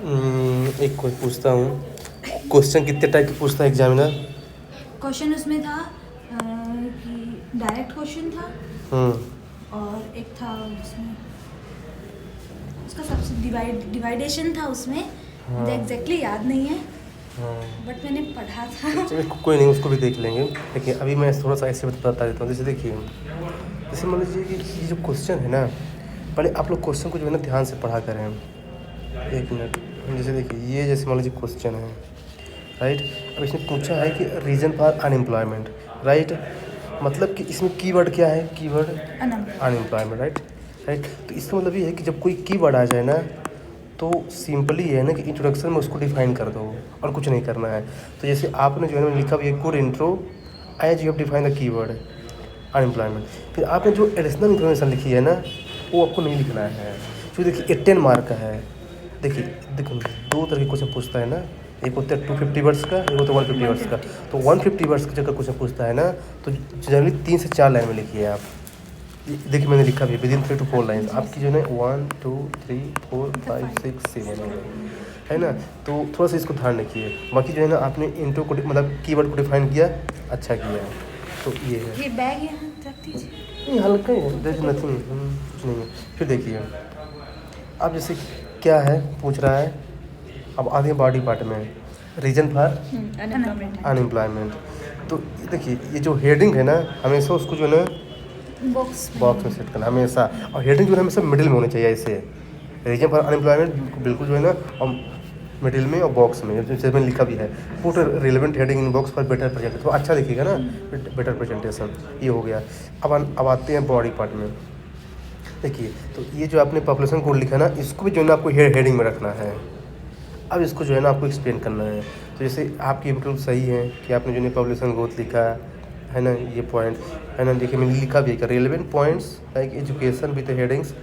एक कोई पूछता हूँ। क्वेश्चन कितने टाइप के पूछता है एग्जामिनर? क्वेश्चन उसमें था कि डायरेक्ट क्वेश्चन था और एक था उसमें उसका सबसे डिवाइडेशन था उसमें। मुझे एग्जैक्टली याद नहीं है बट मैंने पढ़ा था। चलिए कोई नहीं, उसको भी देख लेंगे। देखिए अभी मैं थोड़ा सा ऐसे बता देता हूँ। जैसे देखिए, जैसे मान लीजिए कि ये जो क्वेश्चन है ना, पहले आप लोग क्वेश्चन को जो है ना ध्यान से पढ़ा करें। एक मिनट। जैसे देखिए, ये जैसे मान लीजिए क्वेश्चन है, राइट। अब इसमें पूछा है कि रीज़न फॉर अनएम्प्लॉयमेंट, राइट। मतलब कि इसमें कीवर्ड क्या है? Keyword unemployment, right. राइट, तो इसका मतलब ये है कि जब कोई कीवर्ड आ जाए ना, तो सिंपली है ना कि इंट्रोडक्शन में उसको डिफाइन कर दो और कुछ नहीं करना है। तो जैसे आपने जो है ना लिखा भी है good intro as you have define the keyword unemployment. फिर आपने जो एडिशनल इन्फॉर्मेशन लिखी है ना, वो आपको नहीं लिखना है। क्योंकि देखिए 10 मार्क का है। देखिए देखो, दो तरह के क्वेश्चन पूछता है ना, एक होता है 250 वर्ड्स का, एक होता है 150 वर्ड्स का। तो 150 वर्ड्स का जगह क्वेश्चन पूछता है ना, तो जनरली 3 से 4 लाइन में लिखिए आप। देखिए मैंने लिखा भी विदिन 3 to 4 लाइन आपकी जो है 1 2 3 4 5 6 7 है ना। तो थोड़ा सा इसको ध्यान रखिए। बाकी जो है ना आपने इंट्रो को मतलब कीवर्ड को डिफाइन किया, अच्छा किया है। तो ये है। ये बैग यहाँ रख दीजिए। नहीं, हल्का ही है, देयर इज नथिंग, कुछ नहीं है। फिर देखिए, अब जैसे क्या है पूछ रहा है, अब आगे हैं बॉडी पार्ट में, रीजन फॉर अनएम्प्लॉयमेंट। तो देखिए ये जो हेडिंग है ना, हमेशा उसको जो है ना बॉक्स में सेट करना हमेशा। और हेडिंग जो है हमेशा मिडिल में होनी चाहिए। ऐसे रीजन फॉर अनएम्प्लॉयमेंट बिल्कुल जो है ना, और मिडिल में और बॉक्स में, जैसे मैंने लिखा भी है, put relevant heading in box for better presentation. तो अच्छा दिखेगा ना, बेटर प्रेजेंटेशन। ये हो गया। अब आते हैं बॉडी पार्ट में। देखिए, तो ये जो आपने पॉपुलेशन कोड लिखा है ना, इसको भी जो है ना आपको हेडिंग में रखना है। अब इसको जो है ना आपको एक्सप्लेन करना है। तो जैसे आपकी बिल्कुल सही है कि आपने जो है पॉपुलेशन ग्रोथ लिखा है ना, ये पॉइंट है ना। देखिए मैंने लिखा भी है relevant points like education with headings.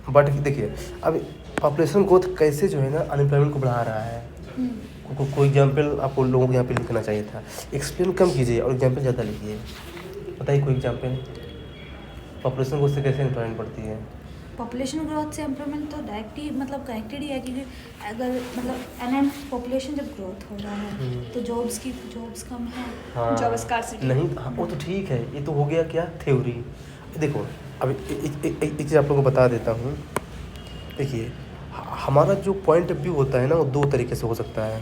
But देखिए अब पॉपुलेशन ग्रोथ कैसे जो है ना अनएम्प्लॉयमेंट को बढ़ा रहा है, कोई एग्जाम्पल आपको लोगों को यहाँ पे लिखना चाहिए था। एक्सप्लेन कम कीजिए और एग्जाम्पल ज़्यादा लिखिए। बताइए कोई एग्जाम्पल, पॉपुलेशन ग्रोथ से कैसे एम्प्लॉयमेंट बढ़ती है? पॉपुलेशन ग्रोथ से एम्प्लॉयमेंट तो डायरेक्ट ही मतलब कनेक्टेड ही है, क्योंकि अगर मतलब एन पॉपुलेशन जब ग्रोथ हो रहा है तो जॉब्स कम है। हाँ, जॉब स्कार्सिटी नहीं, हाँ, वो तो ठीक है। ये तो हो गया क्या, थ्योरी। देखो अब एक चीज़ आप लोगों को बता देता हूँ। देखिए हमारा जो पॉइंट ऑफ व्यू होता है ना, वो दो तरीके से हो सकता है,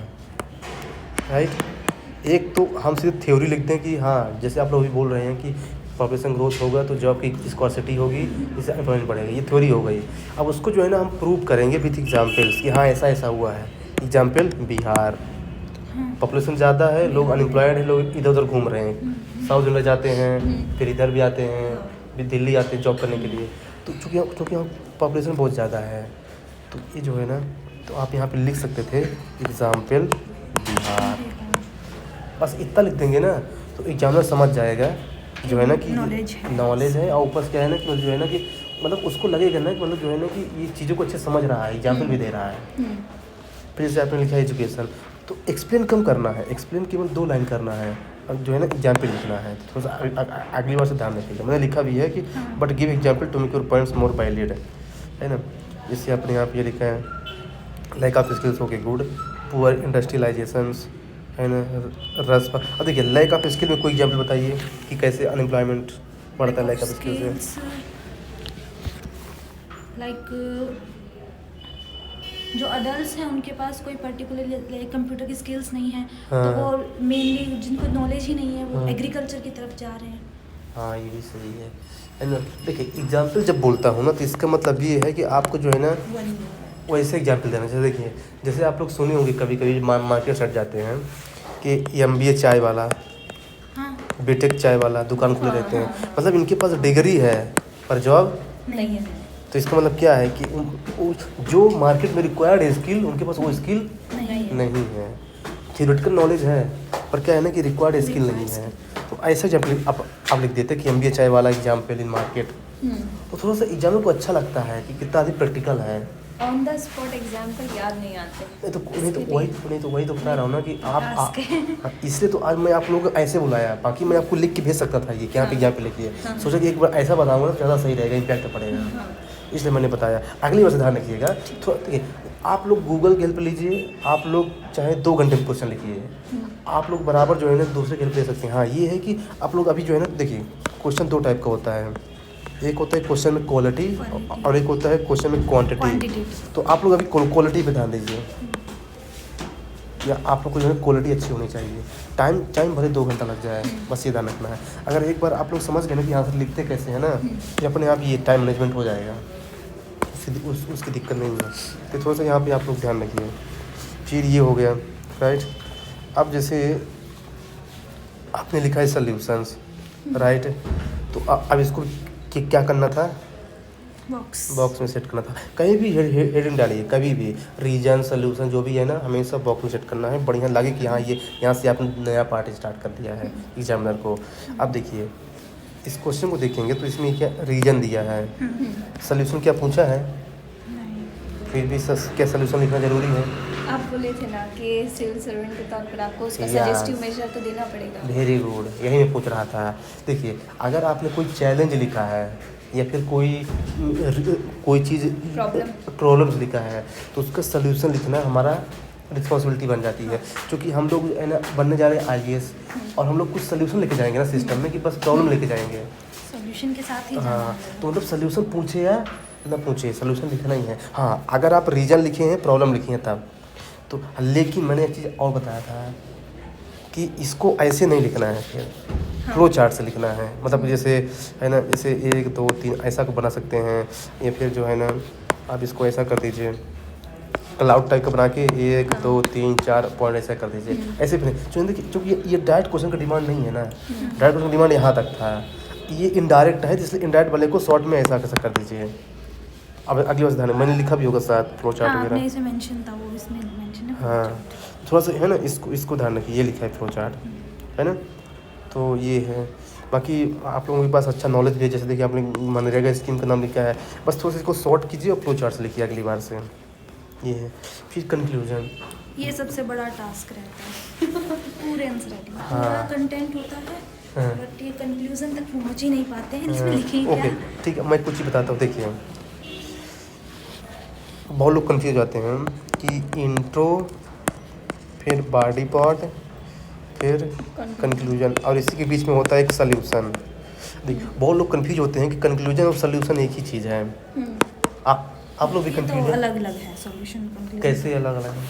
राइट। एक तो हम सीधे थ्योरी लिखते हैं कि हाँ, जैसे आप लोग भी बोल रहे हैं कि पॉपुलेशन ग्रोथ होगा तो जॉब की स्कॉर्सिटी होगी, इससे एम्प्लॉयमेंट बढ़ेगा, ये थ्योरी हो गई। अब उसको जो है ना हम प्रूव करेंगे विथ एग्जाम्पल्स कि हाँ ऐसा ऐसा हुआ है। एग्जाम्पल, बिहार पॉपुलेशन ज़्यादा है, लोग अनएम्प्लॉयड है, लोग इधर उधर घूम रहे हैं, साउथ इंडिया जाते हैं, फिर इधर भी आते हैं, फिर दिल्ली आते हैं जॉब करने के लिए। तो चूँकि यहाँ पॉपुलेशन बहुत ज़्यादा है, तो ये जो है ना, तो आप यहाँ पे लिख सकते थे एग्जाम्पल बिहार। बस इतना लिख देंगे ना, तो एग्जामिनर समझ जाएगा जो है ना कि नॉलेज है। और ऊपर से क्या है ना कि जो है ना कि मतलब उसको लगेगा ना कि मतलब जो है ना कि ये चीज़ों को अच्छे समझ रहा है, एग्जाम्पल भी दे रहा है। फिर जैसे आपने लिखा है एजुकेशन, तो एक्सप्लेन कम करना है, एक्सप्लेन केवल 2 लाइन करना है और जो है ना एग्जाम्पल लिखना है। थोड़ा सा अगली बार से ध्यान रखिएगा। मैंने लिखा भी है कि but give example to make your points more valid, है ना। जैसे आपने यहाँ पे ये लिखा है lack of skills, okay good, poor industrializations, है ना, रस पर। अब देखिए लैक ऑफ स्किल में कोई एग्जाम्पल बताइए कि कैसे अनएम्प्लॉयमेंट बढ़ता है लैक ऑफ स्किल से। लाइक जो अडल्ट हैं उनके पास कोई पर्टिकुलर कंप्यूटर की स्किल्स नहीं है, तो वो मेनली जिनको नॉलेज ही नहीं है वो एग्रीकल्चर की तरफ जा रहे हैं। हाँ ये भी सही है ना। देखिए एग्जाम्पल जब बोलता हूँ ना, तो इसका मतलब ये है कि आपको जो है ना वैसे एग्जाम्पल देना चाहिए। देखिए जैसे आप लोग सुने होंगे कभी कभी मार्केट सेट जाते हैं कि MBA चाय वाला, बीटेक चाय वाला दुकान खुले रहते हैं। मतलब इनके पास डिग्री है पर जॉब नहीं है। तो इसका मतलब क्या है कि जो मार्केट में रिक्वायर्ड है स्किल, उनके पास वो स्किल नहीं है। थियोरेटिकल नॉलेज है पर क्या है ना कि रिक्वायर्ड स्किल नहीं है। तो ऐसा एग्जाम्पल आप लिख देते कि MBA चाय वाला एग्जाम्पल इन मार्केट, तो थोड़ा सा एग्जाम्पल को अच्छा लगता है कि कितना अधिक प्रैक्टिकल है। ऑन द स्पॉट एग्जाम्पल याद नहीं आते। नहीं तो वही तो बता रहा हूँ ना कि आप इसलिए तो आज मैं आप लोगों को ऐसे बुलाया। बाकी मैं आपको लिख के भेज सकता था ये कि आप एग्जाम्पल लिखिए। सोचा कि एक बार ऐसा बताऊँगा तो ज़्यादा सही रहेगा, इम्पैक्ट पड़ेगा, इसलिए मैंने बताया। अगली बार से ध्यान रखिएगा। थोड़ा आप लोग गूगल की हेल्प लीजिए, आप लोग चाहे 2 घंटे में क्वेश्चन लिखिए, आप लोग बराबर जो है ना दूसरे की हेल्प ले सकते हैं। हाँ ये है कि आप लोग अभी जो है ना देखिए, क्वेश्चन 2 टाइप का होता है, एक होता है क्वेश्चन में क्वालिटी और एक होता है क्वेश्चन में क्वांटिटी। तो आप लोग अभी क्वालिटी पे ध्यान दीजिए, या आप लोग को जो है क्वालिटी अच्छी होनी चाहिए। टाइम भले 2 घंटा लग जाए, बस ये ध्यान रखना है। अगर एक बार आप लोग समझ गए ना कि आंसर लिखते कैसे हैं ना, ये अपने आप ये टाइम मैनेजमेंट हो जाएगा, उसकी दिक्कत नहीं है। तो थोड़ा सा यहाँ पे आप लोग ध्यान रखिए। फिर ये हो गया राइट। अब जैसे आपने लिखा है सॉल्यूशंस राइट, तो अब इसको क्या करना था, बॉक्स में सेट करना था। कहीं भी हेडिंग डालिए, कभी भी रीजन सॉल्यूशन जो भी है ना, हमेशा बॉक्स में सेट करना है। बढ़िया लगे कि हाँ ये यहाँ से आपने नया पार्ट स्टार्ट कर दिया है एग्जामिनर को। अब देखिए इस क्वेश्चन को देखेंगे तो इसमें क्या रीजन दिया है, सॉल्यूशन क्या पूछा है, फिर भी क्या सॉल्यूशन लिखना ज़रूरी है। आप बोले थे ना कि सिविल सर्वेंट के तौर पर आपको उसका सजेस्टिव मेजर तो देना पड़ेगा। वेरी गुड, यही मैं पूछ रहा था। देखिए अगर आपने कोई चैलेंज लिखा है या फिर कोई चीज़ प्रॉब्लम्स लिखा है, तो उसका सल्यूशन लिखना हमारा रिस्पॉन्सिबिलिटी बन जाती है। क्योंकि हम लोग है ना बनने जा रहे हैं IAS, और हम लोग कुछ सल्यूशन लेके जाएंगे ना सिस्टम में, कि बस प्रॉब्लम लेके जाएंगे, सॉल्यूशन के साथ ही हाँ। तो मतलब सल्यूशन पूछे या ना पूछे, सल्यूशन लिखना ही है। हाँ अगर आप रीजन लिखे हैं, प्रॉब्लम लिखी हैं तब तो, लेकिन मैंने एक चीज़ और बताया था कि इसको ऐसे नहीं लिखना है, फिर फ्लो चार्ट से लिखना है। मतलब जैसे है ना, जैसे 1 2 3 ऐसा को बना सकते हैं, या फिर जो है ना आप इसको ऐसा कर दीजिए, क्लाउड टाइप का बना के 1 2 3 4 पॉइंट ऐसा कर दीजिए, ऐसे भी नहीं। क्योंकि ये डायरेक्ट क्वेश्चन का डिमांड नहीं है ना, डायरेक्ट क्वेश्चन का डिमांड यहाँ तक था, ये इनडायरेक्ट है, इसलिए इनडायरेक्ट वाले को शॉर्ट में ऐसा कैसा कर दीजिए। अब अगली बार ध्यान, मैंने लिखा भी होगा साथ फ्लो चार्ट वगैरह, आपने इसे मेंशन था, वो इसमें मेंशन है। हाँ थोड़ा सा है ना, इसको ध्यान रखिए, ये लिखा है फ्लो चार्ट है ना। तो ये है, बाकी आप लोगों के पास अच्छा नॉलेज भी है। जैसे देखिए आपने मनरेगा स्कीम का नाम लिखा है, बस थोड़ा सा इसको शॉर्ट कीजिए और फ्लो चार्ट से लिखिए अगली बार से, ये है। फिर कंक्लूजन, ये सबसे बड़ा टास्क रहता है पूरे आंसर राइटिंग। हाँ। पूरा कंटेंट होता है, हाँ। बट ये कंक्लूजन तक पहुंच ही नहीं पाते हैं, इसमें लिखें क्या। ओके ठीक है, मैं कुछ ही बताता हूँ। देखिए बहुत लोग कंफ्यूज होते हैं कि इंट्रो, फिर बॉडी पार्ट, फिर कंक्लूजन, और इसी के बीच में होता है एक सल्यूशन। देखिए बहुत लोग कंफ्यूज होते हैं कि कंक्लूजन और सल्यूशन एक ही चीज़ है। आप लोग भी कंफ्यूज हैं, अलग अलग है सॉल्यूशन कंक्लूजन। कैसे अलग अलग है?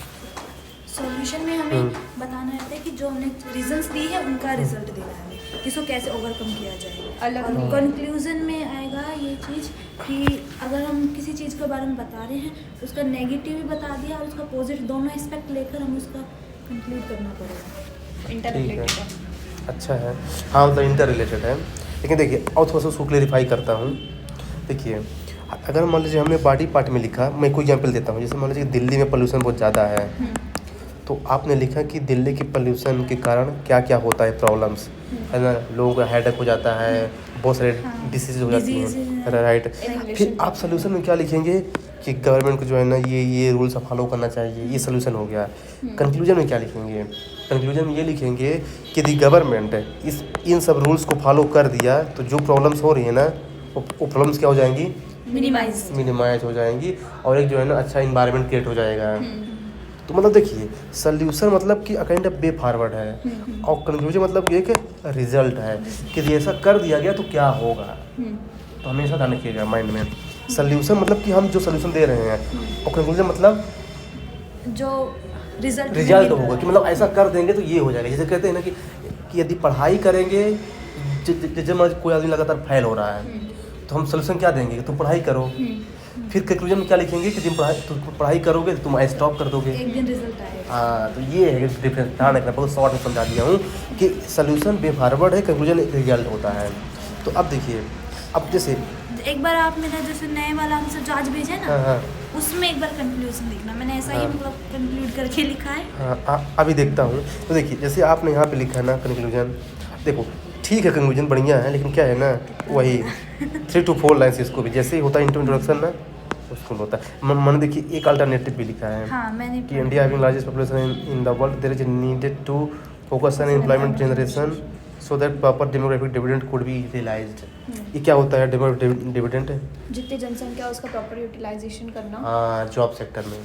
सॉल्यूशन में हमें बताना रहता है कि जो हमने रीजंस दी है उनका रिजल्ट देना है, किसको कैसे ओवरकम किया जाए। अलग और कंक्लूजन में आएगा ये चीज़ कि अगर हम किसी चीज़ के बारे में बता रहे हैं, उसका नेगेटिव भी बता दिया और उसका पॉजिटिव, दोनों एस्पेक्ट लेकर हमें उसका कंक्लूड करना पड़ेगा। इंटर ठीक है, रिलेटेड अच्छा है। हाँ मतलब इंटर रिलेटेड है। लेकिन देखिए और थोड़ा सा उसको क्लेरिफाई करता हूँ। देखिए अगर मान लीजिए हमने बॉडी पार्ट में लिखा, मैं कोई एग्जाम्पल देता हूँ। जैसे मान लीजिए दिल्ली में पोल्यूशन बहुत ज़्यादा है, तो आपने लिखा कि दिल्ली की पोल्यूशन के कारण क्या क्या होता है प्रॉब्लम्स, है ना, लोगों का हेडेक हो जाता है, बहुत सारे डिसीज हो जाती हैं, राइट। फिर आप सोल्यूशन में क्या लिखेंगे कि गवर्नमेंट को जो है ना ये रूल्स फॉलो करना चाहिए, ये सोल्यूशन हो गया। कंक्लूजन में क्या लिखेंगे? कंक्लूजन में ये लिखेंगे कि दी गवर्नमेंट इन सब रूल्स को फॉलो कर दिया तो जो प्रॉब्लम्स हो रही है ना वो प्रॉब्लम्स क्या हो जाएंगी, मिनिमाइज हो जाएंगी, और एक जो है ना अच्छा इन्वायरमेंट क्रिएट हो जाएगा। तो मतलब देखिए सल्यूशन मतलब कि अकाइंड ऑफ वे फॉरवर्ड है, और कंक्लूजन मतलब ये कि रिजल्ट है कि ऐसा कर दिया गया तो क्या होगा। तो हमेशा ध्यान रखिएगा माइंड में, सल्यूशन मतलब कि हम जो सल्यूशन दे रहे हैं, और कंक्लूजन मतलब जो रिजल्ट होगा कि मतलब ऐसा कर देंगे तो ये हो जाएगा। जैसे कहते हैं ना कि यदि पढ़ाई करेंगे, जब कोई आदमी लगातार फेल हो रहा है तो हम सल्यूशन क्या देंगे कि तुम पढ़ाई करो। फिर कंक्लूजन में क्या लिखेंगे कि तुम पढ़ाई करोगे तो तुम स्टॉप कर दोगे, एक दिन रिजल्ट आएगा। हाँ, तो ये है डिफरेंस, ध्यान रखना। बहुत शॉर्ट में समझा दिया हूँ कि सल्यूशन वे फॉरवर्ड है, कंक्लूजन रिजल्ट होता है। तो अब देखिए, अब जैसे एक बार आप मेरा जैसे नए वाला आंसर जो आज भेजे ना, हाँ, उसमें एक बार कंक्लूजन देखना, मैंने ऐसा ही मतलब कंक्लूड करके लिखा है। हाँ अभी देखता हूँ। तो देखिए जैसे आपने यहाँ पे लिखा है ना कंक्लूजन, देखो ठीक है कंक्लूजन बढ़िया है, लेकिन क्या है ना वही 3 to 4 लाइन्स इसको भी जैसे ही होता है इंट्रोडक्शन ना उसको होता है। मैंने देखिए एक अल्टरनेटिव भी लिखा है, हाँ, मैंने कि India having largest population in the world there is needed to focus on employment generation so that proper demographic dividend could be utilised. ये क्या होता है डेमोग्राफिक डिविडेंड? जितनी जनसंख्या है, उसका प्रॉपर यूटिलाइजेशन करना। हाँ, जॉब सेक्टर में,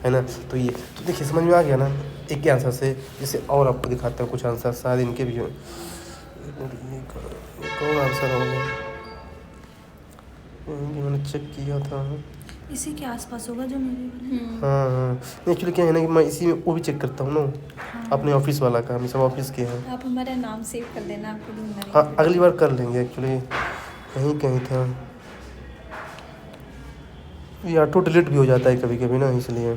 है ना। तो ये तो देखिए समझ में आ गया ना एक के आंसर से। जैसे और आपको दिखाता हूँ कुछ आंसर, शायद इनके भी हो। कौन आंसर होगा ये मैंने चेक किया था। इसी के आसपास होगा जो मेरे वाला। हाँ हाँ, एक्चुअली क्या है ना कि मैं इसी में वो भी चेक करता हूँ ना, अपने ऑफिस वाला का, हम सब ऑफिस के हैं। आप हमारा नाम सेव कर देना, आपको ढूंढना नहीं हाँ, अगली बार कर लेंगे। एक्चुअली कहीं कहीं था ये, ऑटो डिलीट भी हो जाता है कभी कभी ना, इसलिए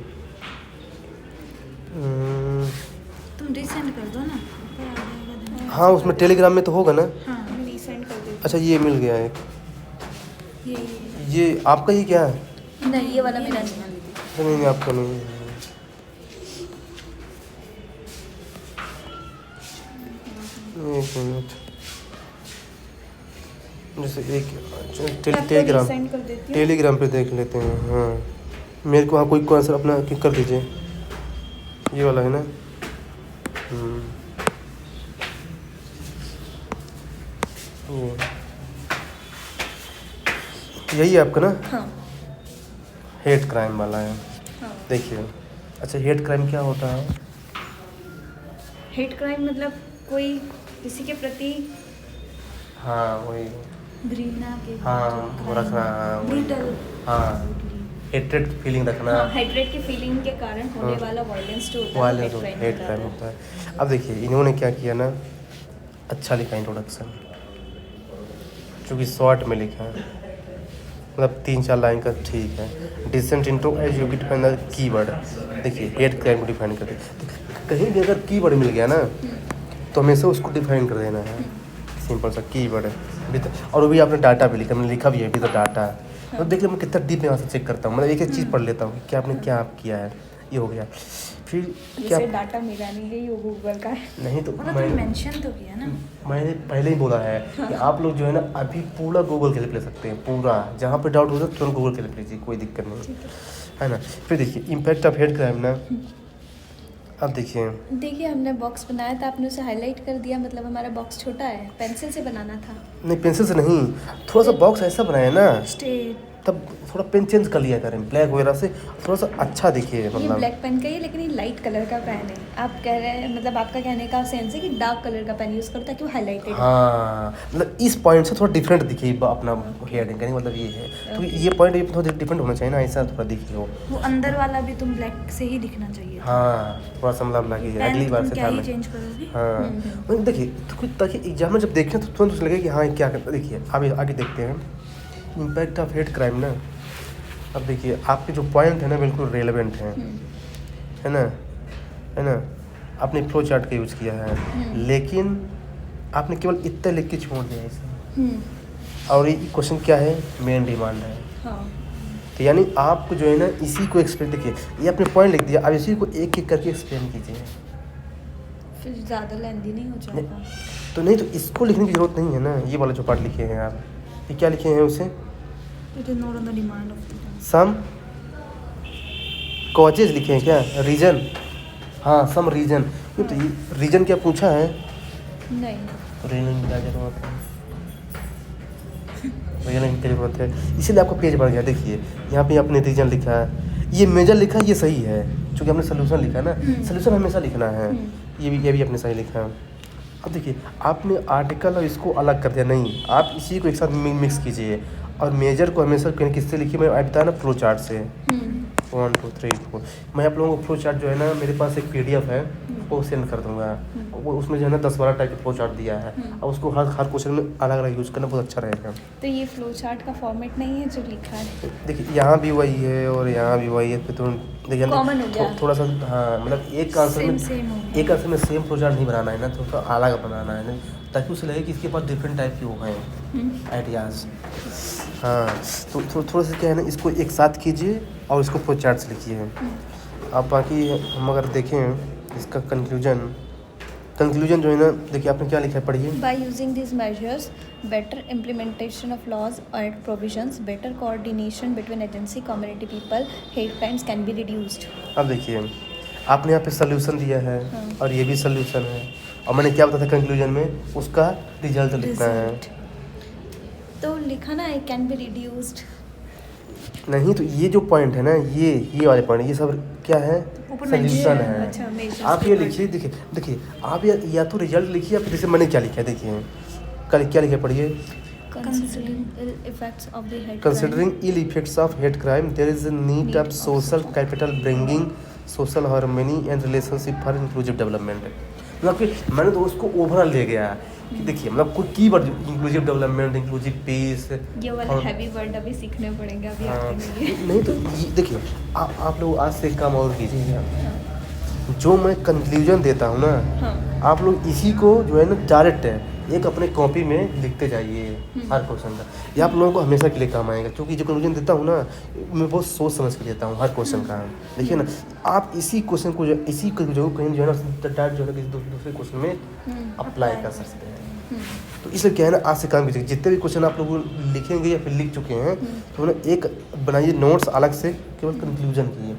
तुम रीसेंड कर दो ना, ऊपर आ जाएगा दिन। हाँ, उसमें टेलीग्राम में तो होगा ना। हाँ, रीसेंड कर देती अच्छा, ये मिल गया एक। ये ये आपका ही क्या है? हूँ। नहीं, ये वाला मेरा नहीं। अच्छा, नहीं आपका नहीं है। एक मिनट, जैसे एक टेलीग्राम, सेंड कर देती हूँ। टेलीग्राम पे देख लेते हैं। हाँ, मेरे को हाँ कोई आंसर अपना कर दीजिए। ये वाला है ना। यही है आपका ना? हाँ हेट क्राइम वाला है। हाँ। देखिए, अच्छा हेट क्राइम क्या होता है? हेट क्राइम मतलब कोई किसी के प्रति, हाँ वही, घृणा के हाँ वो रखना, हाँ वही, ब्रूटल। हाँ हेट्रेड फीलिंग रखना। हाँ, हेट्रेड की फीलिंग के कारण होने वाला वायलेंस जो होता है, वायलेंस, हेट हेट क्राइम होता है। अब देखिए इन्होंने क्या किया ना, अच्छा लिखा इंट्रोडक्शन, चूँकि शॉर्ट में लिखा है, मतलब 3-4 लाइन का ठीक है। Decent intro as you define the keyword. देखिए हेट क्राइम को डिफाइन करते, कहीं भी अगर कीवर्ड मिल गया ना तो हमेशा उसको डिफाइन कर देना है। सिंपल सा कीवर्ड है, और वो भी आपने डाटा भी लिखा, मैंने लिखा भी है विद डाटा। तो देख लो मैं कितना डीप यहाँ से चेक करता हूँ, मतलब एक एक चीज़ पढ़ लेता हूँ कि क्या आपने क्या आप किया है। ये हो गया, फिर क्या जैसे डाटा मेरा नहीं है, ये गूगल का है। नहीं तो मतलब तुम मेंशन तो किया ना। मैंने पहले ही बोला है कि आप लोग जो है ना अभी पूरा गूगल के हेल्प ले सकते हैं, पूरा जहाँ पे डाउट हो जाए तुरंत गूगल के हेल्प लीजिए, कोई दिक्कत नहीं है ना। फिर देखिए इम्पैक्ट ऑफ हेट क्राइम ना, अब देखिए हमने बॉक्स बनाया था, आपने उसे हाईलाइट कर दिया, मतलब हमारा बॉक्स छोटा है, पेंसिल से बनाना था। नहीं, पेंसिल से नहीं, थोड़ा सा बॉक्स ऐसा बनाया ना, स्टेट तब थोड़ा पेन चेंज कर लिया करें, ब्लैक वगैरह से थोड़ा सा अच्छा दिखे। ये मतलब ब्लैक पेन का ही है, लेकिन ये लाइट कलर का पेन है। आप कह रहे हैं, मतलब आपका कहने का सेंस है कि डार्क कलर का पेन यूज़ करो ताकि वो हाईलाइटेड हो। हाँ, मतलब इस पॉइंट से थोड़ा डिफरेंट दिखे अपना हेडिंग का, मतलब ये है तो ये पॉइंट ये थोड़ा डिफरेंट होना चाहिए ना, ऐसा थोड़ा दिखे वो अंदर वाला भी तुम ब्लैक से ही दिखना चाहिए। हाँ, थोड़ा सा मतलब लगे अगली बार से क्या ही ध्यान चेंज करोगे? हाँ, देखिए तो ताकि एग्जाम में जब देखें तो तुरंत उसे लगे कि हाँ क्या करता। देखिए अभी आगे देखते हैं इम्पैक्ट ऑफ हेट क्राइम ना। अब देखिए आपके जो पॉइंट है ना बिल्कुल रेलेवेंट है ना, है ना। आपने फ्लो चार्ट का यूज़ किया है, लेकिन आपने केवल इतना लिख के छोड़ दिया इसे, और ये क्वेश्चन क्या है, मेन डिमांड है। हाँ। तो यानी आपको जो है ना इसी को एक्सप्लेन, देखिए ये आपने पॉइंट लिख दिया, अब इसी को एक एक करके एक्सप्लेन कीजिए, फिर ज़्यादा लेंदी नहीं हो जाएगा। तो नहीं तो इसको लिखने की ज़रूरत नहीं है ना। ये वाला जो पार्ट लिखे हैं आप, ये क्या लिखे हैं उसे, It is not on the demand of the time. Some causes लिखे हैं क्या, रीजन, हाँ सम रीजन। ये तो रीजन क्या पूछा है, नहीं, रीजन की क्या जरूरत है, रीजन की क्या जरूरत है, इसीलिए आपको पेज बढ़ गया। देखिए यहाँ पे आपने रीजन लिखा है, ये मेजर लिखा है, ये सही है क्योंकि हमने सोल्यूशन लिखा है ना, सोल्यूशन हमेशा लिखना है। ये भी आपने सही लिखा है। अब देखिए आपने आर्टिकल और इसको अलग कर दिया, नहीं आप इसी को एक साथ मिक्स कीजिए, और मेजर को हमेशा किससे लिखिए, मैं बताया ना फ्लो चार्ट से। 1 2 3 4 मैं आप लोगों को फ्लो चार्ट जो है ना, मेरे पास एक PDF है, वो सेंड कर दूंगा। वो उसमें जो है ना 10-12 टाइप के फ्लो चार्ट दिया है, अब उसको हर क्वेश्चन में अलग अलग यूज़ करना बहुत अच्छा रहेगा। तो ये फ्लो चार्ट का फॉर्मेट नहीं है जो लिखा है। देखिए यहाँ भी वही है और यहाँ भी वही है, फिर तो देखिए Common हो गया। थोड़ा सा, हाँ मतलब एक आंसर में एक आंसर में सेम फ्लो चार्ट नहीं बनाना है ना, थोड़ा अलग बनाना है ना, ताकि उसे लगे कि इसके पास डिफरेंट टाइप के वो हैं आइडियाज़। हाँ, तो थोड़ा सा क्या है ना, इसको एक साथ कीजिए और इसको फ्लो चार्ट से लिखिए। अब बाकी हम अगर देखें इसका कंक्लूजन जो है ना, देखिए आपने क्या लिखा है, पढ़िए। By using these measures, better implementation of laws and provisions, better coordination between agency, community people, hate crimes can be reduced. अब देखिए आपने यहाँ पे सोल्यूशन दिया है और ये भी सोल्यूशन है, और मैंने क्या बताया था कंक्लूजन में, उसका रिजल्ट लिखना है। तो लिखा ना, इट कैन बी रिड्यूस्ड। नहीं तो ये जो पॉइंट है ना, ये वाले पॉइंट, ये सब क्या है, सोल्यूशन है। अच्छा, measures आप ये लिखिए, देखिए आप या तो रिजल्ट लिखिए, या फिर जैसे मैंने क्या लिखा है, देखिए कल क्या लिखा पढ़िए। Considering ill effects of hate crime, there is a need of social capital bringing social harmony and relationship for inclusive development। मतलब कि मैंने तो उसको ओवरऑल ले गया कि देखिए मतलब कोई keyword, inclusive development, inclusive peace, ये वाले हैवी वर्ड अभी सीखने पड़ेंगे, अभी आते नहीं है। नहीं तो देखिए आप लोग आज से एक काम और कीजिएगा, जो मैं कंक्लूजन देता हूँ ना, आप लोग इसी को जो है ना डायरेक्ट है एक अपने कॉपी में लिखते जाइए हर क्वेश्चन का। ये आप लोगों को हमेशा के लिए काम आएगा, क्योंकि जो कंक्लूजन देता हूँ ना, मैं बहुत सोच समझ के देता हूँ हर क्वेश्चन का। देखिए ना, आप इसी क्वेश्चन को इसी जो कहीं जो है ना डायरेक्ट जो है किसी दूसरे क्वेश्चन में अप्लाई कर सकते हैं। तो इसलिए क्या है ना, आज से काम कीजिए, जितने भी क्वेश्चन आप लोग लिखेंगे या फिर लिख चुके हैं, तो ना एक बनाइए नोट्स अलग से केवल कंक्लूजन की,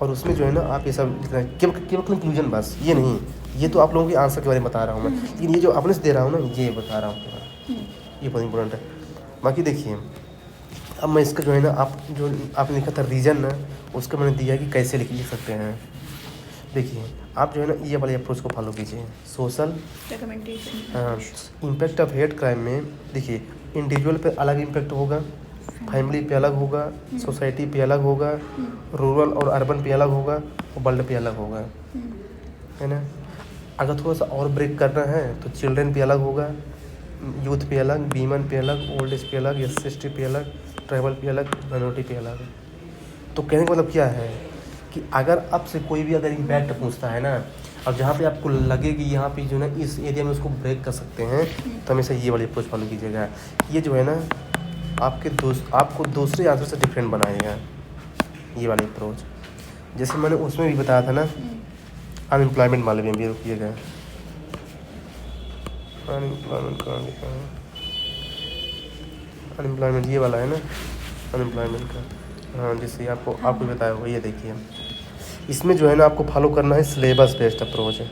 और उसमें जो है ना आप ये सब लिखना है, केवल कंक्लूजन बस, ये नहीं, ये तो आप लोगों के आंसर के बारे में बता रहा हूँ मैं, लेकिन ये जो अपने से दे रहा हूँ ना, ये बता रहा हूँ, ये बहुत इंपॉर्टेंट है। बाकी देखिए अब मैं इसका जो है ना, आप जो आपने लिखा था रीजन ना, उसका मैंने दिया कि कैसे लिख सकते हैं। देखिए आप जो है ना ये वाले अप्रोच को फॉलो कीजिए। Social impact of hate crime में देखिए इंडिविजुअल पे अलग इम्पैक्ट होगा, फैमिली पे अलग होगा, सोसाइटी पे अलग होगा, रूरल और अर्बन पे अलग होगा, और वर्ल्ड पे अलग होगा, है ना। अगर थोड़ा सा और ब्रेक करना है तो चिल्ड्रन पे अलग होगा, यूथ पे अलग, वीमेन पे अलग, ओल्ड एज पे अलग, SC पे अलग, ट्राइबल पे अलग, माइनॉरिटी पे अलग। तो कहने का मतलब क्या है कि अगर आपसे कोई भी अगर इम्पैक्ट पूछता है ना, अब जहाँ पे आपको लगे कि यहाँ पे जो है ना इस एरिया में उसको ब्रेक कर सकते हैं, तो हमेशा ये वाली अप्रोच फॉलो कीजिएगा। ये जो है ना आपको दूसरे आंसर से डिफरेंट बनाएगा, ये वाली अप्रोच। जैसे मैंने उसमें भी बताया था ना, अनएम्प्लॉयमेंट वाले में भी रुकिएगा, अनएम्प्लॉयमेंट कहाँ लिखा है, अनएम्प्लॉयमेंट ये वाला है ना, अनएम्प्लॉयमेंट का, हाँ जैसे आपको बताया हुआ, ये देखिए इसमें जो है ना आपको फॉलो करना है सिलेबस बेस्ड अप्रोच है।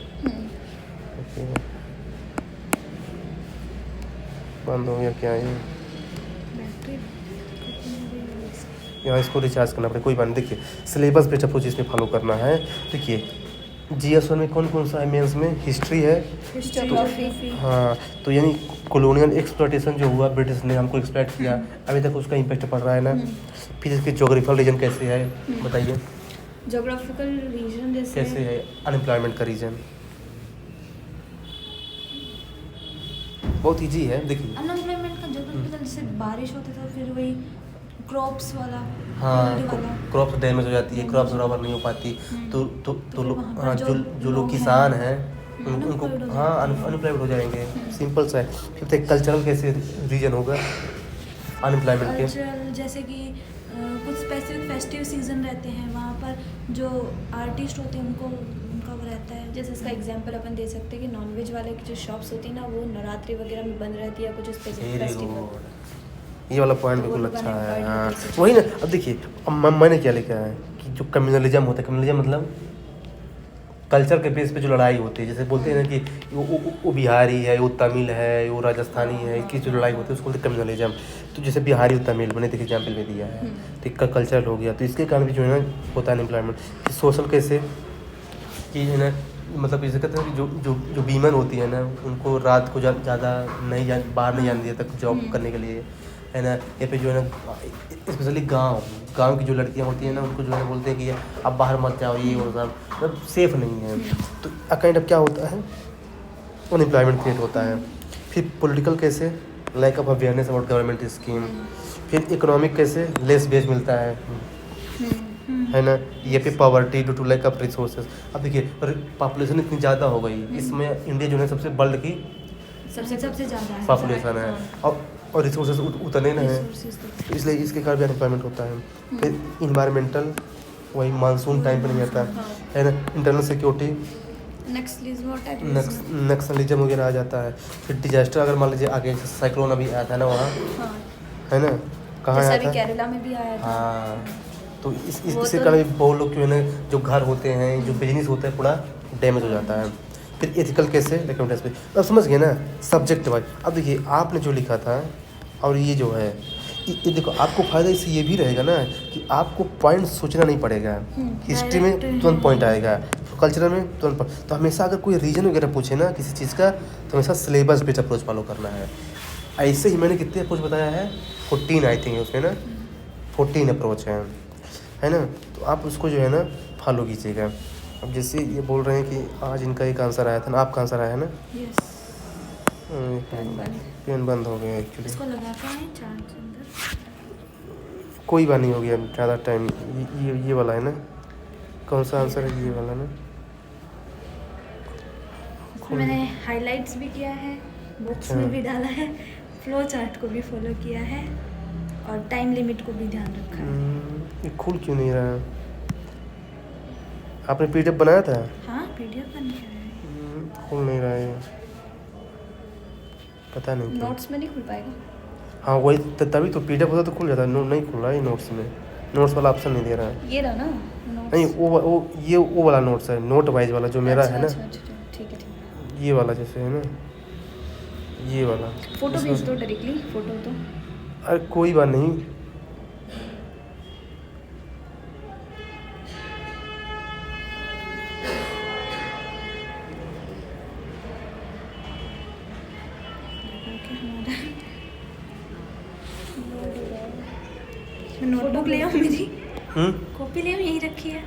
बंद हो गया क्या ये, यहाँ इसको रिचार्ज करना पड़ेगा, कोई बात नहीं। देखिए सिलेबस बेस्ड अप्रोच इसमें फॉलो करना है। देखिए GS1 में कौन कौन सा है, मेंस में हिस्ट्री है, ज्योग्राफी, हाँ तो यानी कॉलोनियल एक्सप्लॉयटेशन जो हुआ, ब्रिटिश ने हमको एक्सप्लॉयट किया, अभी तक उसका इम्पैक्ट पड़ रहा है ना। फिर इसके जोग्राफिकल रीजन कैसे है बताइए, ज्योग्राफिकल रीजन जैसे कैसे है अनएम्प्लॉयमेंट का रीजन, बहुत ईजी है। देखिए अनएम्प्लॉयमेंट का ज्योग्राफिकल, जैसे बारिश होती तो फिर वही क्रॉप्स वाला, हाँ field वाला, क्रॉप्स डैमेज हो जाती है, क्रॉप्स बराबर नहीं हो पाती, तो लोग, हाँ जो लोग किसान हैं उनको हाँ अनएम्प्लॉयड हो जाएंगे, सिंपल सा है। फिर तो कल्चरल कैसे रीजन होगा अनएम्प्लॉयमेंट के, कल्चरल जैसे कि कुछ स्पेसिफिक फेस्टिव सीजन रहते हैं, वहाँ पर जो आर्टिस्ट होते हैं उनका वो रहता है। जैसे इसका एग्जांपल अपन दे सकते हैं कि नॉनवेज वाले की जो शॉप्स होती है ना, वो नवरात्रि वगैरह में बंद रहती है, कुछ स्पेसिफिक फेस्टिवल। ये वाला पॉइंट बिल्कुल अच्छा है, हाँ वही ना। अब देखिए अब मैंने क्या लिखा है कि जो कम्युनलिज्म होता है, कम्युनलिज्म मतलब कल्चर के बेस पे जो लड़ाई होती है, जैसे बोलते हैं ना कि वो बिहारी है, वो तमिल है, वो राजस्थानी है, इसकी जो लड़ाई होती है उसको बोलते हैं कम्युनलिज्म। तो जैसे बिहारी और तमिल मैंने देखिए एग्जाम्पल में दिया है, तो इसका कल्चरल हो गया, तो इसके कारण भी जो है ना होता है अनएम्प्लॉयमेंट। सोशल कैसे कि है ना, मतलब इसे कहते हैं कि जो वीमेन होती है ना, उनको रात को ज़्यादा बाहर नहीं जाने दिया तक जॉब करने के लिए, है ना। या फिर जो है ना स्पेशली गांव की जो लड़कियां होती हैं ना, उनको जो है बोलते हैं कि अब बाहर मत जाओ, ये और सब मतलब सेफ़ नहीं है। तो काइंड ऑफ क्या होता है, अनएम्प्लॉयमेंट क्रिएट होता है। फिर पॉलिटिकल कैसे, lack of awareness about government scheme. फिर इकोनॉमिक कैसे, लेस वेज मिलता है ना। ये फिर poverty due to lack of resources. अब देखिए पॉपुलेशन इतनी ज़्यादा हो गई, इसमें इंडिया जो है सबसे वर्ल्ड की सबसे ज़्यादा पॉपुलेशन है, और रिसोर्सेज उतने ना हैं, तो इसलिए इसके कारण भी अनएम्प्लॉयमेंट होता है। फिर इन्वायरमेंटल, वही मानसून टाइम पर नहीं आता है ना। इंटरनल सिक्योरिटी, नक्सलिज्म वगैरह आ जाता है। फिर डिजास्टर, अगर मान लीजिए आगे साइक्लोन अभी आया था ना वहाँ, है ना, कहाँ आया था, केरला में भी आया था। हाँ तो इससे कारण बहुत लोग जो है ना, जो घर होते हैं, जो बिजनेस होता है, पूरा डैमेज हो जाता है। फिर एथिकल कैसे रिकमेंडेशन पे। अब समझ गए ना सब्जेक्ट वाइज। अब देखिए आपने जो लिखा था और ये जो है ये देखो आपको फ़ायदा इससे ये भी रहेगा ना कि आपको पॉइंट सोचना नहीं पड़ेगा। हिस्ट्री में direct, तुरंत पॉइंट आएगा, कल्चरल में तुरंत पॉइंट। तो हमेशा अगर कोई रीजन वगैरह पूछे ना किसी चीज़ का तो हमेशा सिलेबस बेस्ड अप्रोच फॉलो करना है। ऐसे ही मैंने कितने अप्रोच बताया है 14 आई थिंक उसमें ना 14 अप्रोच है ना। तो आप उसको जो है ना फॉलो कीजिएगा। अब जैसे ये बोल रहे हैं कि आज इनका एक आंसर आया था ना, आपका आंसर आया है ना। यस पेन बंद हो गया एक्चुअली। इसको लगाता है चार्ज के अंदर। कोई बात नहीं हो गया ज़्यादा टाइम। ये वाला है ना, कौन सा आंसर है ये वाला ना। इसमें मैंने हाइलाइट्स भी किया है, बुक्स में भी डाला है, फ्लो चार्ट को भी फॉलो किया है और टाइम लिमिट को भी ध्यान रखा है। ये खुल क्यों नहीं रहा है? आपने पीडीएफ बनाया था? हाँ पीडीएफ बन गया है। खुल नहीं रहा है, पता नहीं क्यों। नोट्स में नहीं खुल पाएगा। हाँ वही तभी तो पीडीएफ होता तो खुल जाता है। नहीं खुल रहा है नोट्स में, नोट्स वाला ऑप्शन नहीं दे रहा है। ये रहा ना notes? नहीं वो वाला नोट्स है, नोट वाइज वाला जो मेरा है ना। अच्छा, ठीक है। ये वाला जैसे है ना, ये वाला। फोटो भेज दो डायरेक्टली, फोटो तो। अरे कोई बात नहीं। नोटबुक ले आओ मेरी, कॉपी ले आओ, यहीं रखी है।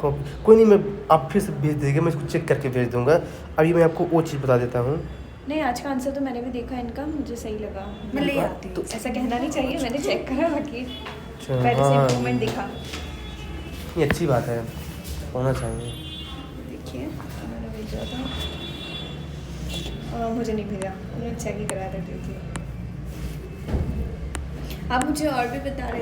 कोई नहीं, मैं आप फिर से भेज देंगे, मैं इसको चेक करके भेज दूंगा। अभी मैं आपको वो चीज़ बता देता हूँ। नहीं, आज का आंसर तो मैंने भी देखा इनका, मुझे सही लगा। मैं ले आती हूँ। ऐसा कहना नहीं चाहिए, मैंने चेक करा बाकी अच्छा, पहले से हाँ, इम्प्रूवमेंट दिखा। ये अच्छी बात है, होना चाहिए। देखिए मैंने भेजा था, मुझे नहीं भेजा, मैंने चेक ही करा था। देखिए आप मुझे और भी बता रहे